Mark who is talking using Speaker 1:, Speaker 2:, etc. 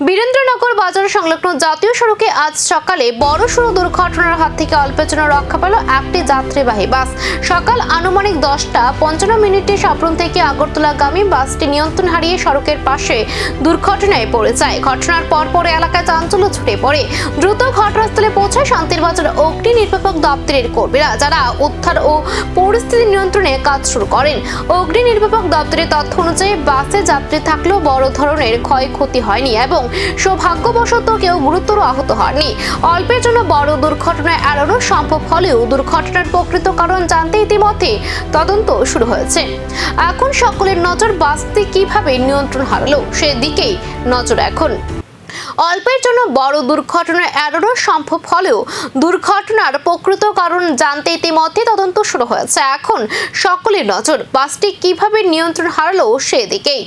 Speaker 1: বীরেন্দ্রনগর বাজার সংলগ্ন জাতীয় সড়কে আজ সকালে বড়সড় দুর্ঘটনার হাত থেকে অল্পের জন্য রক্ষা পেল একটি যাত্রীবাহী বাস। সকাল আনুমানিক 10:55 সাপ্রুম থেকে আগরতলাগামী বাসটি নিয়ন্ত্রণ হারিয়ে সড়কের পাশে দুর্ঘটনায় পড়ে যায়। ঘটনার পরপর এলাকায় চাঞ্চল্য ছড়িয়ে পড়ে। দ্রুত ঘটনাস্থলে পৌঁছায় শান্তিরবাজার অগ্নি নির্বাপক দপ্তরের কর্মীরা, যারা উদ্ধার ও পরিস্থিতি নিয়ন্ত্রণে কাজ শুরু করেন। অগ্নি নির্বাপক দপ্তরের তথ্য অনুযায়ী বাসে যাত্রী থাকলেও বড় ধরনের ক্ষয়ক্ষতি হয়নি এবং সৌভাগ্যবশত কেউ গুরুতর আহত হয়নি। অল্পের জন্য বড় দুর্ঘটনা এড়ানো সম্ভব হলেও দুর্ঘটনার প্রকৃত কারণ জানতে ইতিমধ্যে তদন্ত শুরু হয়েছে। এখন সকলের নজর বাসটি কিভাবে নিয়ন্ত্রণ হারালো সেদিকেই নজর। এখন অল্পের জন্য বড় দুর্ঘটনা এড়ানো সম্ভব হলেও দুর্ঘটনার প্রকৃত কারণ জানতে ইতিমধ্যে তদন্ত শুরু হয়েছে। এখন সকলের নজর বাসটি কিভাবে নিয়ন্ত্রণ হারালো সেদিকেই।